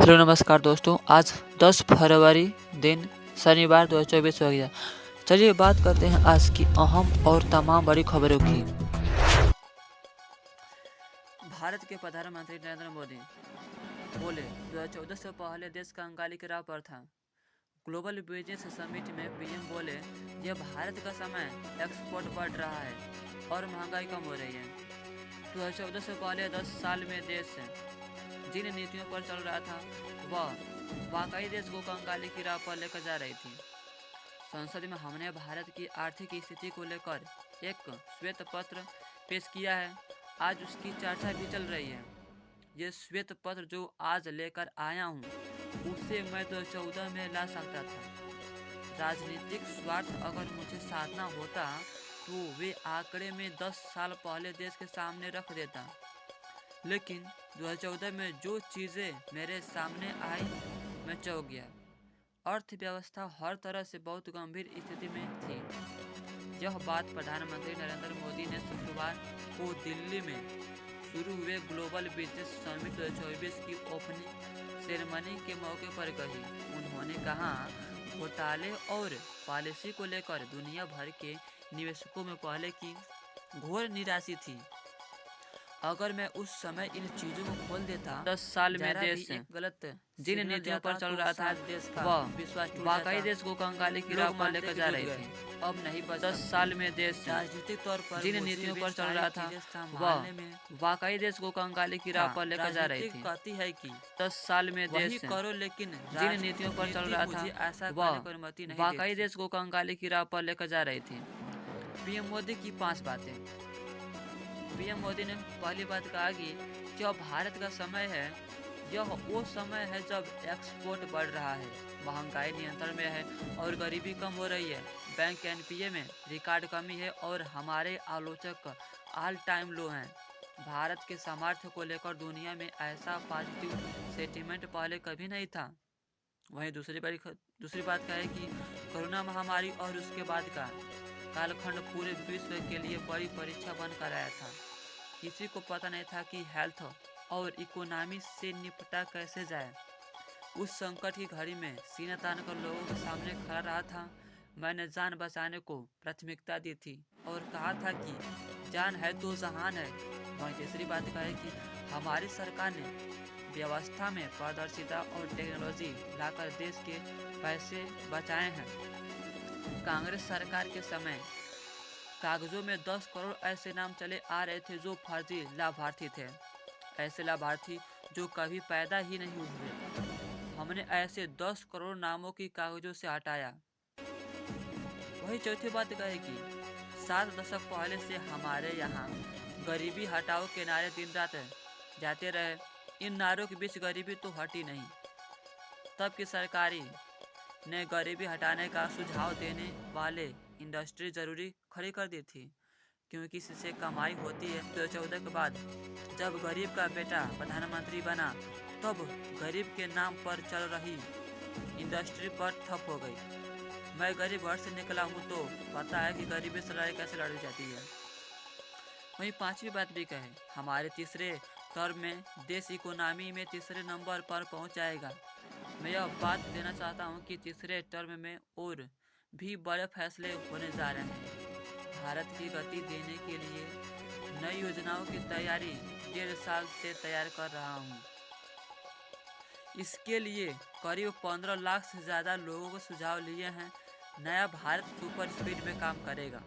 Hello नमस्कार दोस्तों। आज 10 फरवरी दिन शनिवार 2024 हो गया। चलिए बात करते हैं आज की अहम और तमाम बड़ी खबरों की। भारत के प्रधानमंत्री नरेंद्र मोदी बोले 2014 से पहले देश कंगाली की राह पर था। ग्लोबल बिजनेस समिट में पीएम बोले यह भारत का समय एक्सपोर्ट बढ़ रहा है और महंगाई कम हो रही है। 2014 से पहले 10 साल में देश जिन नीतियों पर चल रहा था वह वाकई देश को कंगाली की राह पर लेकर जा रही थी। संसद में हमने भारत की आर्थिक स्थिति को लेकर एक श्वेत पत्र पेश किया है। आज उसकी चर्चा भी चल रही है। ये श्वेत पत्र जो आज लेकर आया हूँ उसे मैं 2014 में ला सकता था। राजनीतिक स्वार्थ अगर मुझे साधना होता तो वे आंकड़े में 10 साल पहले देश के सामने रख देता, लेकिन 2014 में जो चीज़ें मेरे सामने आई मैं चौंक गया। अर्थव्यवस्था हर तरह से बहुत गंभीर स्थिति में थी। यह बात प्रधानमंत्री नरेंद्र मोदी ने शुक्रवार को दिल्ली में शुरू हुए ग्लोबल बिजनेस समिट 2024 की ओपनिंग सेरेमनी के मौके पर कही। उन्होंने कहा, घोटाले और पॉलिसी को लेकर दुनिया भर के निवेशकों में पहले की घोर निराशा थी। अगर मैं उस समय इन चीजों को खोल देता, 10 साल में देश गलत जिन नीतियों पर चल रहा था वह विश्वास वाकई देश को कंगाली की राह पर लेकर जा रही थी। अब नहीं बचा। 10 साल में देश राजनीतिक तौर पर जिन नीतियों पर चल रहा था वह वाकई देश को कंगाली की राह पर लेकर जा रही थी। कहती है कि 10 साल में देश करो, लेकिन जिन नीतियों पर चल रहा था वह वाकई देश को कंगाली की राह पर लेकर जा रही थी। पीएम मोदी की 5 बातें। पीएम मोदी ने पहली बात कहा कि जो भारत का समय है यह वो समय है जब एक्सपोर्ट बढ़ रहा है, महंगाई नियंत्रण में है और गरीबी कम हो रही है। बैंक एनपीए में रिकॉर्ड कमी है और हमारे आलोचक ऑल टाइम लो हैं। भारत के सामर्थ्य को लेकर दुनिया में ऐसा पॉजिटिव सेंटीमेंट पहले कभी नहीं था। वहीं दूसरी बात का है कि कोरोना महामारी और उसके बाद का कालखंड पूरे विश्व के लिए बड़ी परीक्षा बनकर आया था। किसी को पता नहीं था कि हेल्थ और इकोनॉमी से निपटा कैसे जाए। उस संकट की घड़ी में सीना तान कर लोगों के सामने खड़ा रहा था। मैंने जान बचाने को प्राथमिकता दी थी और कहा था कि जान है तो जहान है। वहीं तीसरी बात का है कि हमारी सरकार ने व्यवस्था में पारदर्शिता और टेक्नोलॉजी लाकर देश के पैसे बचाए हैं। कांग्रेस सरकार के समय कागजों में 10 करोड़ ऐसे नाम चले आ रहे थे जो फर्जी लाभार्थी थे, ऐसे लाभार्थी जो कभी पैदा ही नहीं हुए। हमने ऐसे 10 करोड़ नामों की कागजों से हटाया। वही चौथी बात कहे कि 7 दशक पहले से हमारे यहाँ गरीबी हटाओ के नारे दिन रात जाते रहे। इन नारों के बीच गरीबी तो हटी नहीं। तब की सरकारी ने गरीबी हटाने का सुझाव देने वाले इंडस्ट्री जरूरी खड़ी कर दी थी, क्योंकि इससे कमाई होती है। 2014 के बाद जब गरीब का बेटा प्रधानमंत्री बना तब गरीब के नाम पर चल रही इंडस्ट्री पर ठप हो गई। मैं गरीब घर से निकला हूँ तो पता है कि गरीबी से लड़ाई कैसे लड़ी जाती है। वहीं पांचवी बात भी कहे, हमारे तीसरे टर्म में देश इकोनॉमी में तीसरे नंबर पर पहुँच जाएगा। मैं यह बात देना चाहता हूँ कि तीसरे टर्म में और भी बड़े फैसले होने जा रहे हैं। भारत की गति देने के लिए नई योजनाओं की तैयारी 1.5 साल से तैयार कर रहा हूँ। इसके लिए करीब 15 लाख से ज़्यादा लोगों को सुझाव लिए हैं। नया भारत सुपर स्पीड में काम करेगा।